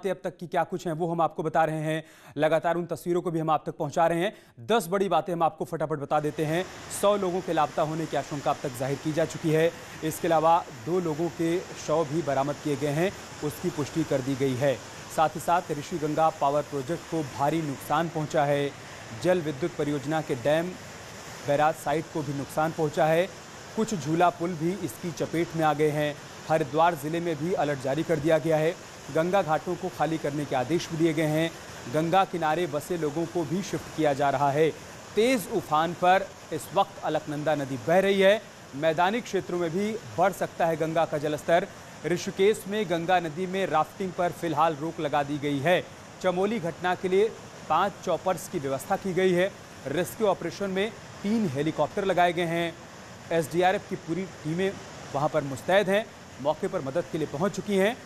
बातें अब तक की क्या कुछ हैं वो हम आपको बता रहे हैं, लगातार उन तस्वीरों को भी हम आप तक पहुंचा रहे हैं। 10 बड़ी बातें हम आपको फटाफट बता देते हैं। 100 लोगों के लापता होने की आशंका अब तक जाहिर की जा चुकी है। इसके अलावा 2 लोगों के शव भी बरामद किए गए हैं, उसकी पुष्टि कर दी गई है। साथ ही साथ ऋषिगंगा पावर प्रोजेक्ट को भारी नुकसान पहुंचा है। जल विद्युत परियोजना के डैम बैराज साइट को भी नुकसान पहुंचा है। कुछ झूला पुल भी इसकी चपेट में आ गए हैं। हरिद्वार जिले में भी अलर्ट जारी कर दिया गया है। गंगा घाटों को खाली करने के आदेश भी दिए गए हैं। गंगा किनारे बसे लोगों को भी शिफ्ट किया जा रहा है। तेज उफान पर इस वक्त अलकनंदा नदी बह रही है। मैदानी क्षेत्रों में भी बढ़ सकता है गंगा का जलस्तर। ऋषिकेश में गंगा नदी में राफ्टिंग पर फिलहाल रोक लगा दी गई है। चमोली घटना के लिए 5 चॉपर्स की व्यवस्था की गई है। रेस्क्यू ऑपरेशन में 3 हेलीकॉप्टर लगाए गए हैं। एसडीआरएफ की पूरी टीमें वहां पर मुस्तैद हैं, मौके पर मदद के लिए पहुंच चुकी हैं।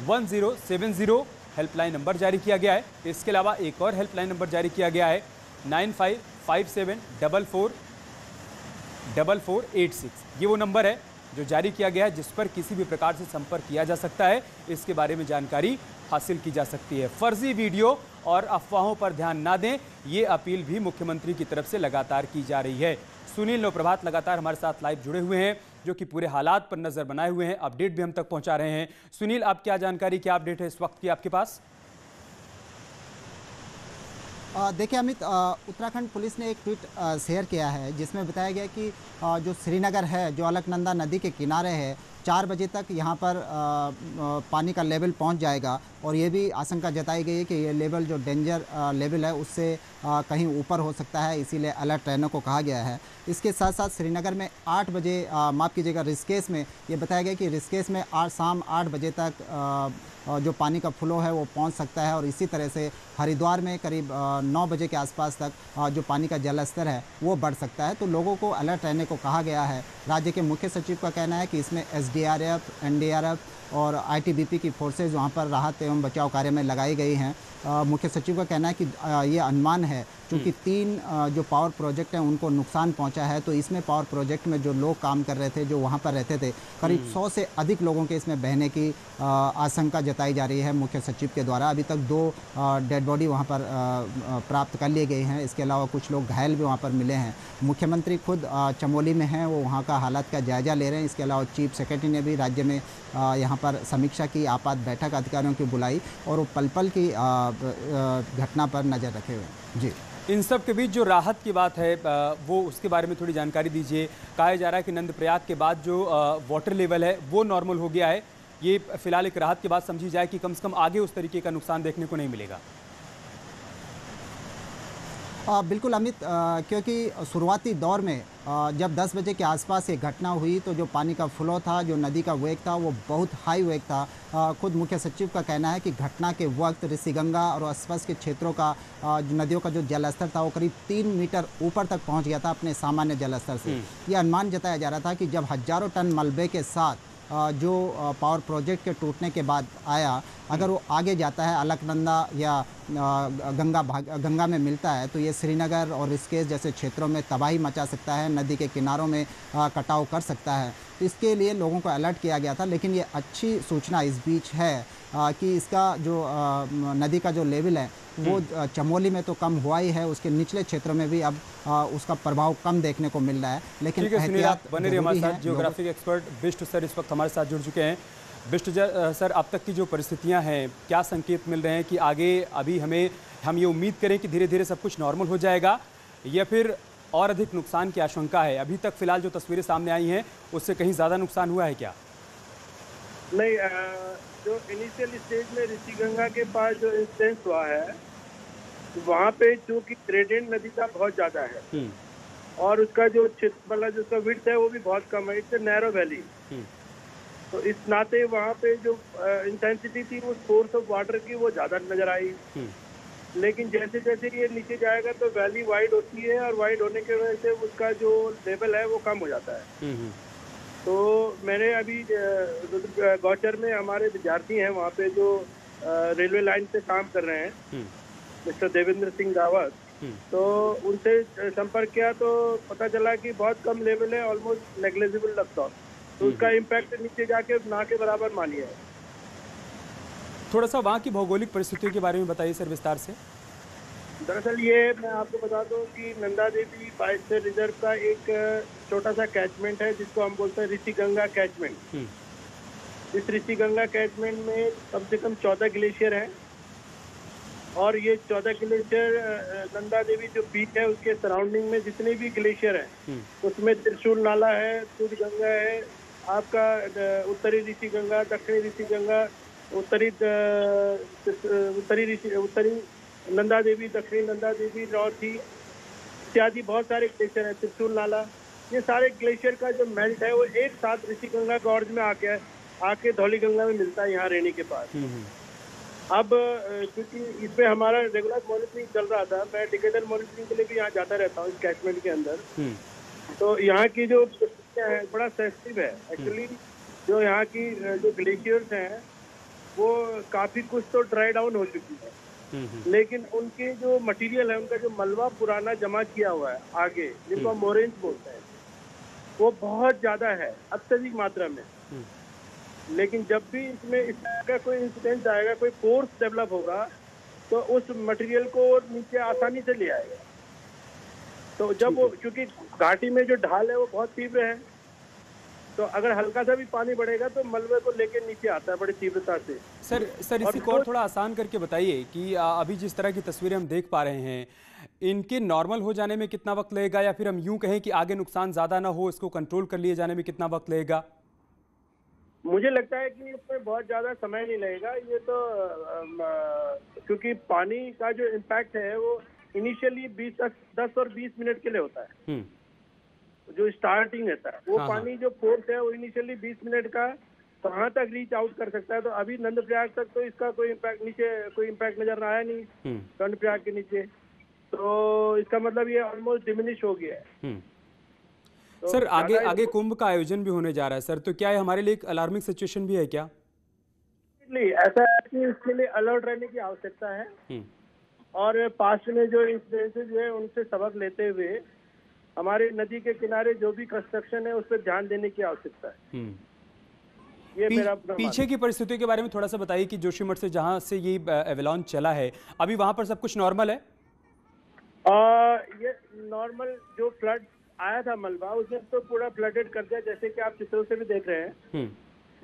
1070 हेल्पलाइन नंबर जारी किया गया है। इसके अलावा एक और हेल्पलाइन नंबर जारी किया गया है 9557444486। ये वो नंबर है जो जारी किया गया है जिस पर किसी भी प्रकार से संपर्क किया जा सकता है। इसके बारे में जानकारी हासिल की जा सकती है। फर्जी वीडियो और अफवाहों पर ध्यान ना दें, ये अपील भी मुख्यमंत्री की तरफ से लगातार की जा रही है। सुनील नवप्रभात लगातार हमारे साथ लाइव जुड़े हुए हैं, जो कि पूरे हालात पर नजर बनाए हुए हैं, अपडेट भी हम तक पहुंचा रहे हैं। सुनील, आप क्या जानकारी, क्या अपडेट है इस वक्त की आपके पास? देखिए अमित, उत्तराखंड पुलिस ने एक ट्वीट शेयर किया है जिसमें बताया गया कि जो श्रीनगर है, जो अलकनंदा नदी के किनारे है, 4 बजे तक यहाँ पर पानी का लेवल पहुँच जाएगा। और ये भी आशंका जताई गई है कि ये लेवल जो डेंजर लेवल है उससे कहीं ऊपर हो सकता है, इसीलिए अलर्ट रहने को कहा गया है। इसके साथ साथ श्रीनगर में 8 बजे, माफ़ कीजिएगा, ऋषिकेश में ये बताया गया कि ऋषिकेश में शाम 8 बजे तक जो पानी का फ्लो है वो पहुंच सकता है। और इसी तरह से हरिद्वार में करीब 9 बजे के आसपास तक जो पानी का जल स्तर है वो बढ़ सकता है। तो लोगों को अलर्ट रहने को कहा गया है। राज्य के मुख्य सचिव का कहना है कि इसमें एसडीआरएफ, एनडीआरएफ और आईटीबीपी की फोर्सेज वहां पर राहत एवं बचाव कार्य में लगाई गई हैं। मुख्य सचिव का कहना है कि ये अनुमान है क्योंकि 3 जो पावर प्रोजेक्ट हैं उनको नुकसान पहुंचा है। तो इसमें पावर प्रोजेक्ट में जो लोग काम कर रहे थे, जो वहां पर रहते थे, करीब 100 से अधिक लोगों के इसमें बहने की आशंका जताई जा रही है मुख्य सचिव के द्वारा। अभी तक 2 डेड बॉडी वहां पर प्राप्त कर लिए गए हैं। इसके अलावा कुछ लोग घायल भी वहां पर मिले हैं। मुख्यमंत्री खुद चमोली में हैं, वो वहाँ का हालात का जायजा ले रहे हैं। इसके अलावा चीफ सेक्रेटरी ने भी राज्य में यहाँ पर समीक्षा की, आपात बैठक अधिकारियों की बुलाई और वो पल की घटना पर नज़र रखे हुए। जी, इन सब के बीच जो राहत की बात है वो उसके बारे में थोड़ी जानकारी दीजिए। कहा जा रहा है कि नंदप्रयाग के बाद जो वाटर लेवल है वो नॉर्मल हो गया है। ये फिलहाल एक राहत की बात समझी जाए कि कम से कम आगे उस तरीके का नुकसान देखने को नहीं मिलेगा। बिल्कुल अमित, क्योंकि शुरुआती दौर में जब 10 बजे के आसपास ये घटना हुई तो जो पानी का फ्लो था, जो नदी का वेग था, वो बहुत हाई वेग था। खुद मुख्य सचिव का कहना है कि घटना के वक्त ऋषिगंगा और आसपास के क्षेत्रों का नदियों का जो जलस्तर था वो करीब 3 मीटर ऊपर तक पहुंच गया था अपने सामान्य जलस्तर से। ये अनुमान जताया जा रहा था कि जब हजारों टन मलबे के साथ जो पावर प्रोजेक्ट के टूटने के बाद आया, अगर वो आगे जाता है अलकनंदा या गंगा में मिलता है तो ये श्रीनगर और ऋषिकेश जैसे क्षेत्रों में तबाही मचा सकता है, नदी के किनारों में कटाव कर सकता है। तो इसके लिए लोगों को अलर्ट किया गया था। लेकिन ये अच्छी सूचना इस बीच है कि इसका जो नदी का जो लेवल है वो चमोली में तो कम हुआ ही है, उसके निचले क्षेत्रों में भी अब उसका प्रभाव कम देखने को मिल रहा है। लेकिन एहतियात बने रहिए हमारे साथ। जियोग्राफिक एक्सपर्ट बिष्ट सर इस वक्त हमारे साथ जुड़ चुके हैं। बिष्ट सर, अब तक की जो परिस्थितियां हैं, क्या संकेत मिल रहे हैं कि आगे अभी हम ये उम्मीद करें कि धीरे धीरे सब कुछ नॉर्मल हो जाएगा या फिर और अधिक नुकसान की आशंका है? अभी तक फिलहाल जो तस्वीरें सामने आई हैं उससे कहीं ज़्यादा नुकसान हुआ है क्या? नहीं, जो इनिशियल स्टेज में ऋषिगंगा के पास जो इंसिडेंस हुआ है वहाँ पे चूंकि ग्रेडियंट नदी का बहुत ज़्यादा है और उसका जो मतलब जो उसका विड्थ है वो भी बहुत कम है, इट्स नैरो वैली। तो इस नाते वहाँ पे जो इंटेंसिटी थी वो सोर्स ऑफ वाटर की वो ज़्यादा नजर आई। लेकिन जैसे जैसे ये नीचे जाएगा तो वैली वाइड होती है और वाइड होने की वजह से उसका जो लेवल है वो कम हो जाता है। तो मैंने अभी गौचर में हमारे विद्यार्थी हैं वहाँ पे जो रेलवे लाइन पे काम कर रहे हैं, मिस्टर देवेंद्र सिंह रावत, तो उनसे संपर्क किया तो पता चला कि बहुत कम लेवल है, ऑलमोस्ट नेग्लिजिबल लॉस। तो उसका इम्पैक्ट नीचे जाके ना के बराबर मानिए। थोड़ा सा वहाँ की भौगोलिक परिस्थितियों के बारे में बताइए सर विस्तार से। दरअसल ये मैं आपको बता दूं कि नंदा देवी बायोस्फीयर रिजर्व का एक छोटा सा कैचमेंट है जिसको हम बोलते हैं ऋषिगंगा कैचमेंट। इस ऋषिगंगा कैचमेंट में कम से कम 14 ग्लेशियर हैं और ये 14 ग्लेशियर नंदा देवी जो पीक है उसके सराउंडिंग में जितने भी ग्लेशियर हैं उसमें त्रिशूल नाला है, सूर्य गंगा है, आपका उत्तरी ऋषिगंगा, दक्षिणी ऋषिगंगा, उत्तरी नंदा देवी, दक्षिणी नंदा देवी, रौथी इत्यादि बहुत सारे ग्लेशियर हैं, त्रिशूल नाला। ये सारे ग्लेशियर का जो मेल्ट है वो एक साथ ऋषिगंगा गॉर्ज में आके धौलीगंगा में मिलता है यहाँ रेनी के पास। अब क्योंकि इसमें हमारा रेगुलर मॉनिटरिंग चल रहा था, मैं डिकेडल मॉनिटरिंग के लिए भी यहाँ जाता रहता हूँ इस कैचमेंट के अंदर, तो यहाँ की जो है बड़ा सेंसिटिव है एक्चुअली। जो यहाँ की जो ग्लेशियर्स हैं वो काफी कुछ तो ड्राई डाउन हो चुकी है, लेकिन उनके जो मटेरियल है, उनका जो मलबा पुराना जमा किया हुआ है आगे, जिनको हम मोरेंज बोलते हैं, वो बहुत ज्यादा है, अत्यधिक मात्रा में। लेकिन जब भी इसमें इस तरह का कोई इंसिडेंट आएगा, कोई फोर्स डेवलप होगा, तो उस मटेरियल को नीचे आसानी से ले आएगा। तो जब वो, क्योंकि घाटी में जो ढाल है वो बहुत तीव्र है, तो अगर हल्का सा भी पानी बढ़ेगा तो मलबे को लेकर नीचे आता है बड़ी तीव्रता से। सर इसी को और थोड़ा आसान करके बताइए कि अभी जिस तरह की तस्वीरें हम देख पा रहे हैं, इनके नॉर्मल हो जाने में कितना वक्त लगेगा, या फिर हम यूं कहें कि आगे नुकसान ज़्यादा ना हो, इसको कंट्रोल कर लिए जाने में कितना वक्त लगेगा? मुझे लगता है कि इसमें बहुत ज़्यादा समय नहीं लगेगा। ये तो क्योंकि पानी का जो इम्पैक्ट है वो इनिशियली 10 और 20 मिनट के लिए होता है, जो स्टार्टिंग रहता है वो पानी जो फोर्स है वो इनिशियली 20 मिनट का कहाँ तक रीच आउट कर सकता है। तो अभी नंदप्रयाग तक तो इसका कोई इम्पैक्ट नजर आया नहीं कर्णप्रयाग के नीचे, तो इसका मतलब ये ऑलमोस्ट डिमिनिश हो गया है। तो सर आगे कुंभ का आयोजन भी होने जा रहा है सर, तो क्या ये हमारे लिए एक अलार्मिंग सिचुएशन भी है क्या? ऐसा है कि इसके लिए अलर्ट रहने की आवश्यकता है और पास्ट में जो इंसिडेंसेस हुए उनसे सबक लेते हुए हमारे नदी के किनारे जो भी कंस्ट्रक्शन है उस पर ध्यान देने की आवश्यकता है। ये मेरा पीछे की परिस्थितियों के बारे में थोड़ा सा बताइए कि जोशीमठ से जहां से ये एवलांच चला है, अभी वहां पर सब कुछ नॉर्मल है? ये नॉर्मल जो फ्लड आया था मलबा, उसने तो पूरा फ्लडेड कर दिया, जैसे कि आप चित्रों से भी देख रहे हैं।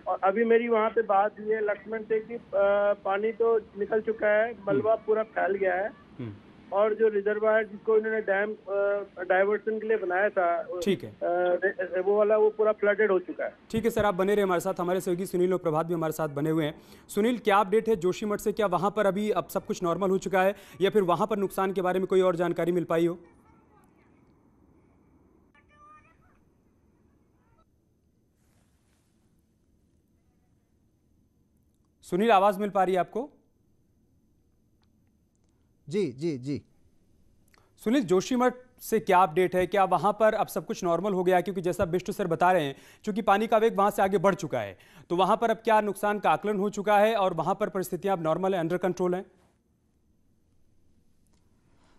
और अभी मेरी वहाँ पे बात ये लक्ष्मण से कि पानी तो निकल चुका है, मलबा पूरा फैल गया है और जो रिजर्वायर जिसको इन्होंने डैम डाइवर्सन के लिए बनाया था, ठीक है, वो पूरा फ्लडेड हो चुका है। ठीक है सर, आप बने रहे हमारे साथ। हमारे सहयोगी सुनील और प्रभात भी हमारे साथ बने हुए हैं। सुनील, क्या अपडेट है जोशीमठ से? क्या वहाँ पर अभी अब सब कुछ नॉर्मल हो चुका है या फिर वहाँ पर नुकसान के बारे में कोई और जानकारी मिल पाई हो? सुनील, आवाज मिल पा रही है आपको? जी सुनील, जोशीमठ से क्या अपडेट है? क्या वहां पर अब सब कुछ नॉर्मल हो गया? क्योंकि जैसा बिष्टु सर बता रहे हैं, क्योंकि पानी का वेग वहां से आगे बढ़ चुका है, तो वहां पर अब क्या नुकसान का आकलन हो चुका है और वहां पर परिस्थितियां अब नॉर्मल है, अंडर कंट्रोल है?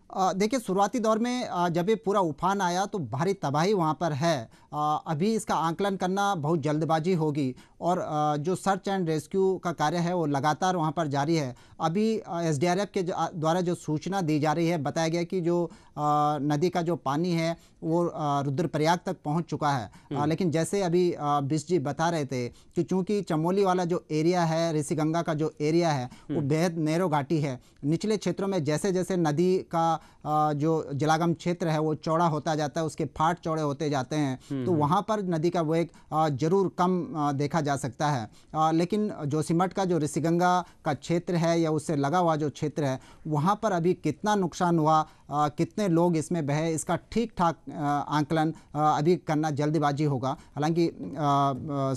देखिए, शुरुआती दौर में जब ये पूरा उफान आया तो भारी तबाही वहाँ पर है। अभी इसका आंकलन करना बहुत जल्दबाजी होगी और जो सर्च एंड रेस्क्यू का कार्य है वो लगातार वहाँ पर जारी है। अभी एसडीआरएफ के द्वारा जो सूचना दी जा रही है, बताया गया कि जो नदी का जो पानी है वो रुद्रप्रयाग तक पहुँच चुका है। लेकिन जैसे अभी बिष्ट जी बता रहे थे कि चूँकि चमोली वाला जो एरिया है, ऋषिगंगा का जो एरिया है वो बेहद नैरो घाटी है। निचले क्षेत्रों में जैसे जैसे नदी का जो जलागम क्षेत्र है वो चौड़ा होता जाता है, उसके फाट चौड़े होते जाते हैं, तो वहाँ पर नदी का वेग जरूर कम देखा जा सकता है। लेकिन जोशीमठ का जो ऋषिगंगा का क्षेत्र है या उससे लगा हुआ जो क्षेत्र है, वहाँ पर अभी कितना नुकसान हुआ, कितने लोग इसमें बहे, इसका ठीक ठाक आंकलन अभी करना जल्दबाजी होगा। हालांकि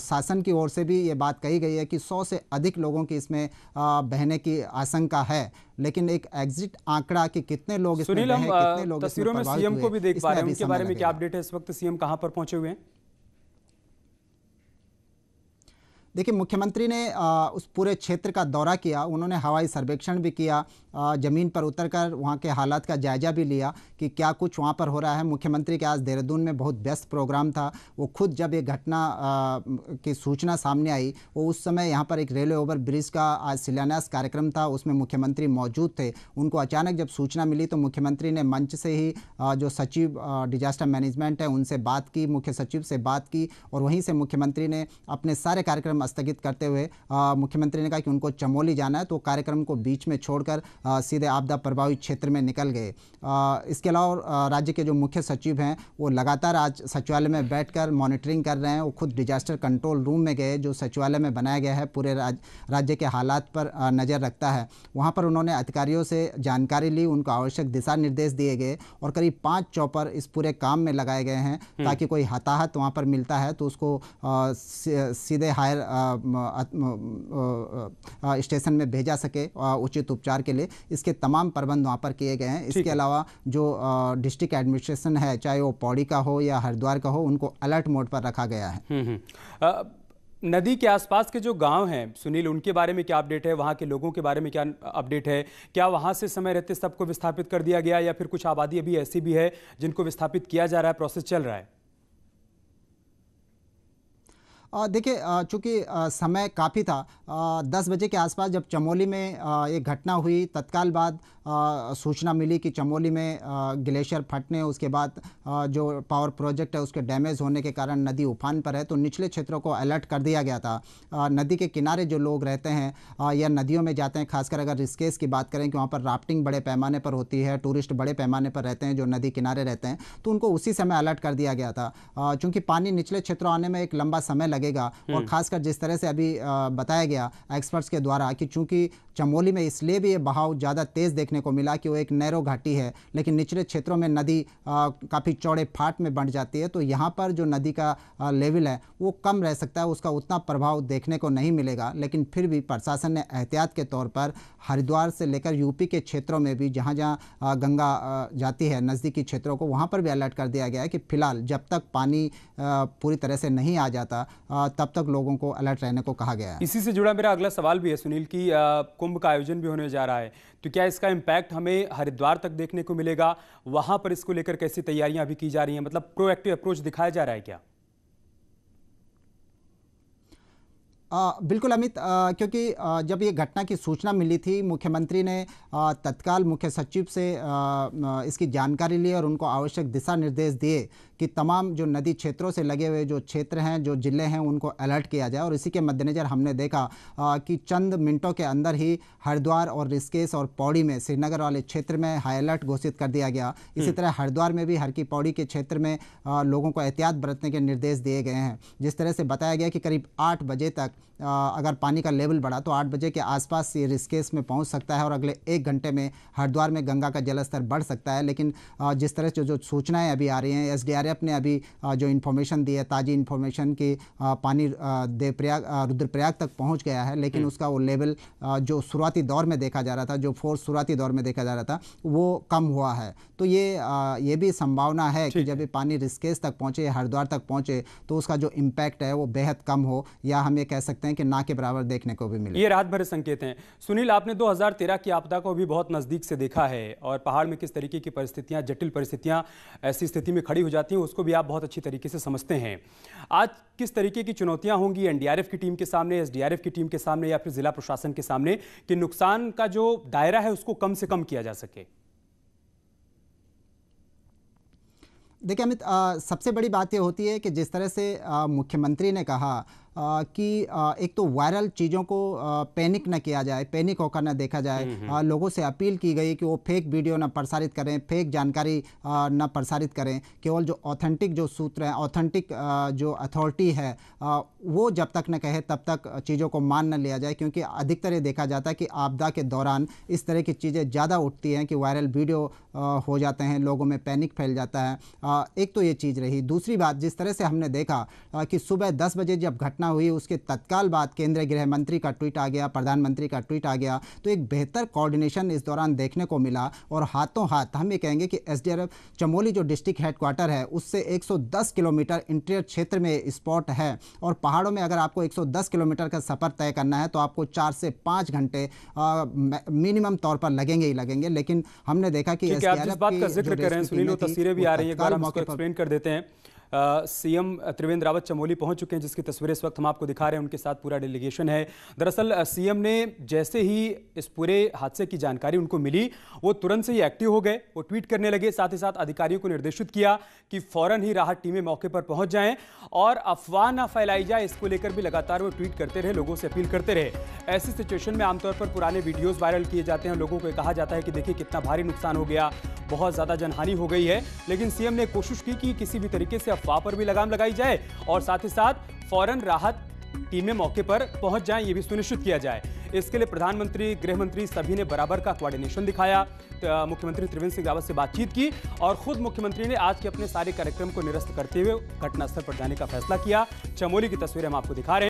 शासन की ओर से भी ये बात कही गई है कि 100 से अधिक लोगों की इसमें बहने की आशंका है, लेकिन एक एग्जिट आंकड़ा कि कितने लोग इसमें बहे, कितने लोग तस्वीरों में सीएम को भी देख पा रहे हैं, उनके बारे में क्या अपडेट है? इस वक्त सीएम कहां पर पहुंचे हुए हैं? देखिए, मुख्यमंत्री ने उस पूरे क्षेत्र का दौरा किया, उन्होंने हवाई सर्वेक्षण भी किया, ज़मीन पर उतरकर वहाँ के हालात का जायजा भी लिया कि क्या कुछ वहाँ पर हो रहा है। मुख्यमंत्री के आज देहरादून में बहुत व्यस्त प्रोग्राम था। वो खुद जब ये घटना की सूचना सामने आई, वो उस समय यहाँ पर एक रेलवे ओवर ब्रिज का आज शिलान्यास कार्यक्रम था, उसमें मुख्यमंत्री मौजूद थे। उनको अचानक जब सूचना मिली तो मुख्यमंत्री ने मंच से ही जो सचिव डिजास्टर मैनेजमेंट है उनसे बात की, मुख्य सचिव से बात की, और वहीं से मुख्यमंत्री ने अपने सारे कार्यक्रम स्थगित करते हुए मुख्यमंत्री ने कहा कि उनको चमोली जाना है, तो कार्यक्रम को बीच में छोड़कर सीधे आपदा प्रभावित क्षेत्र में निकल गए। इसके अलावा राज्य के जो मुख्य सचिव हैं वो लगातार आज सचिवालय में बैठकर मॉनिटरिंग कर रहे हैं। वो खुद डिजास्टर कंट्रोल रूम में गए, जो सचिवालय में बनाया गया है, पूरे राज्य के हालात पर नज़र रखता है। वहाँ पर उन्होंने अधिकारियों से जानकारी ली, उनको आवश्यक दिशा निर्देश दिए गए और करीब 5 चॉपर इस पूरे काम में लगाए गए हैं ताकि कोई हताहत वहाँ पर मिलता है तो उसको सीधे हायर स्टेशन में भेजा सके उचित उपचार के लिए। इसके तमाम प्रबंध वहाँ पर किए गए हैं। इसके अलावा जो डिस्ट्रिक्ट एडमिनिस्ट्रेशन है, चाहे वो पौड़ी का हो या हरिद्वार का हो, उनको अलर्ट मोड पर रखा गया है। नदी के आसपास के जो गांव हैं सुनील, उनके बारे में क्या अपडेट है? वहां के लोगों के बारे में क्या अपडेट है? क्या वहां से समय रहते सबको विस्थापित कर दिया गया या फिर कुछ आबादी अभी ऐसी भी है जिनको विस्थापित किया जा रहा है, प्रोसेस चल रहा है? देखिए, चूँकि समय काफ़ी था, 10 बजे के आसपास जब चमोली में ये घटना हुई, तत्काल बाद सूचना मिली कि चमोली में ग्लेशियर फटने, उसके बाद जो पावर प्रोजेक्ट है उसके डैमेज होने के कारण नदी उफान पर है, तो निचले क्षेत्रों को अलर्ट कर दिया गया था। नदी के किनारे जो लोग रहते हैं या नदियों में जाते हैं, खासकर अगर रिस्केस की बात करें कि वहाँ पर राफ्टिंग बड़े पैमाने पर होती है, टूरिस्ट बड़े पैमाने पर रहते हैं जो नदी किनारे रहते हैं, तो उनको उसी समय अलर्ट कर दिया गया था। चूँकि पानी निचले क्षेत्रों आने में एक लंबा समय लगेगा और खासकर जिस तरह से अभी बताया गया एक्सपर्ट्स के द्वारा कि चूंकि चमोली में इसलिए भी ये बहाव ज़्यादा तेज़ देखने को मिला कि वो एक नैरो घाटी है, लेकिन निचले क्षेत्रों में नदी काफ़ी चौड़े फाट में बढ़ जाती है, तो यहाँ पर जो नदी का लेवल है वो कम रह सकता है, उसका उतना प्रभाव देखने को नहीं मिलेगा। लेकिन फिर भी प्रशासन ने एहतियात के तौर पर हरिद्वार से लेकर यूपी के क्षेत्रों में भी जहाँ जहाँ गंगा जाती है नज़दीकी क्षेत्रों को, वहाँ पर भी अलर्ट कर दिया गया है कि फिलहाल जब तक पानी पूरी तरह से नहीं आ जाता तब तक लोगों को अलर्ट रहने को कहा गया है। इसी से जुड़ा मेरा अगला सवाल भी है सुनील कि कुंभ का आयोजन भी होने जा रहा है, तो क्या इसका इम्पैक्ट हमें हरिद्वार तक देखने को मिलेगा? वहां पर इसको लेकर कैसी तैयारियां अभी की जा रही हैं? मतलब प्रोएक्टिव अप्रोच दिखाया जा रहा है क्या? बिल्कुल अमित, क्योंकि जब ये घटना की सूचना मिली थी, मुख्यमंत्री ने तत्काल मुख्य सचिव से इसकी जानकारी ली और उनको आवश्यक दिशा निर्देश दिए कि तमाम जो नदी क्षेत्रों से लगे हुए जो क्षेत्र हैं, जो जिले हैं, उनको अलर्ट किया जाए। और इसी के मद्देनज़र हमने देखा कि चंद मिनटों के अंदर ही हरिद्वार और ऋषिकेश और पौड़ी में, श्रीनगर वाले क्षेत्र में हाई अलर्ट घोषित कर दिया गया। इसी तरह हरिद्वार में भी हर की पौड़ी के क्षेत्र में लोगों को एहतियात बरतने के निर्देश दिए गए हैं। जिस तरह से बताया गया कि करीब 8 बजे तक अगर पानी का लेवल बढ़ा तो 8 बजे के आसपास ये ऋषिकेश में पहुंच सकता है और अगले 1 घंटे में हरिद्वार में गंगा का जलस्तर बढ़ सकता है। लेकिन जिस तरह से जो सूचनाएं अभी आ रही हैं, एसडीआरएफ ने अभी जो इन्फॉर्मेशन दी है, ताज़ी इन्फॉर्मेशन की पानी देवप्रयाग रुद्रप्रयाग तक पहुंच गया है, लेकिन उसका वो लेवल जो शुरुआती दौर में देखा जा रहा था, जो फोर्स शुरुआती दौर में देखा जा रहा था, वो कम हुआ है। तो ये भी संभावना है कि जब ये पानी ऋषिकेश तक पहुँचे, हरिद्वार तक पहुँचे, तो उसका जो इम्पैक्ट है वो बेहद कम हो, या हम ये कह सकते हैं कि ना के बराबर देखने को भी मिले। ये रात भर संकेत हैं। सुनील, आपने 2013 की आपदा को भी बहुत नजदीक से देखा है और पहाड़ में किस तरीके की परिस्थितियां, जटिल परिस्थितियां ऐसी स्थिति में खड़ी हो जाती हैं, उसको भी आप बहुत अच्छी तरीके से समझते हैं। आज किस तरीके की चुनौतियां होंगी एनडीआरएफ की टीम के सामने, एसडीआरएफ की टीम के सामने या फिर जिला प्रशासन के सामने कि नुकसान का जो दायरा है उसको कम से कम किया जा सके? देखिए अमित, सबसे बड़ी बात ये होती है कि जिस तरह से मुख्यमंत्री ने कहा कि एक तो वायरल चीज़ों को पैनिक न किया जाए, पैनिक होकर न देखा जाए। लोगों से अपील की गई कि वो फेक वीडियो न प्रसारित करें, फेक जानकारी न प्रसारित करें। केवल जो ऑथेंटिक जो सूत्र हैं, ऑथेंटिक जो अथॉरिटी है, वो जब तक न कहे तब तक चीज़ों को मान न लिया जाए, क्योंकि अधिकतर ये देखा जाता है कि आपदा के दौरान इस तरह की चीज़ें ज़्यादा उठती हैं कि वायरल वीडियो हो जाते हैं, लोगों में पैनिक फैल जाता है। एक तो ये चीज़ रही। दूसरी बात, जिस तरह से हमने देखा कि सुबह 10 बजे जब घटना घटना हुई उसके तत्काल बाद केंद्रीय गृह मंत्री का ट्वीट आ गया, प्रधानमंत्री का ट्वीट आ गया। तो एक बेहतर कोऑर्डिनेशन इस दौरान देखने को मिला और हाथों हाथ हम ये कहेंगे कि एसडीआरएफ चमोली जो डिस्ट्रिक्ट हेडक्वार्टर है उससे 110 किलोमीटर इंटीरियर क्षेत्र में स्पॉट है और पहाड़ों में अगर आपको 110 किलोमीटर का सफर तय करना है तो आपको 4 से 5 घंटे मिनिमम तौर पर लगेंगे ही लगेंगे। लेकिन हमने देखा कि आप जिस बात का जिक्र कर रहे हैं सुनील, वो तस्वीरें भी आ रही है, एक बार हम उसको एक्सप्लेन कर देते हैं। सीएम त्रिवेंद्र रावत चमोली पहुंच चुके हैं, जिसकी तस्वीरें इस वक्त हम आपको दिखा रहे हैं, उनके साथ पूरा डेलीगेशन है। दरअसल सीएम ने जैसे ही इस पूरे हादसे की जानकारी उनको मिली वो तुरंत से ही एक्टिव हो गए, वो ट्वीट करने लगे, साथ ही साथ अधिकारियों को निर्देशित किया कि फौरन ही राहत टीमें मौके पर पहुंच जाएं और अफवाह ना फैलाई जाए, इसको लेकर भी लगातार वो ट्वीट करते रहे, लोगों से अपील करते रहे। ऐसी सिचुएशन में आमतौर पर पुराने वीडियोज वायरल किए जाते हैं, लोगों को कहा जाता है कि देखिए कितना भारी नुकसान हो गया, बहुत ज्यादा जनहानि हो गई है, लेकिन सीएम ने कोशिश की कि किसी भी तरीके से अफवाह पर भी लगाम लगाई जाए और साथ ही साथ फौरन राहत टीमें मौके पर पहुंच जाएं, ये भी सुनिश्चित किया जाए। इसके लिए प्रधानमंत्री, गृह मंत्री सभी ने बराबर का कोऑर्डिनेशन दिखाया। मुख्यमंत्री त्रिवेंद्र सिंह रावत से बातचीत की और खुद मुख्यमंत्री ने आज के अपने सारे कार्यक्रम को निरस्त करते हुए घटनास्थल पर जाने का फैसला किया। चमोली की तस्वीरें हम आपको दिखा रहे हैं।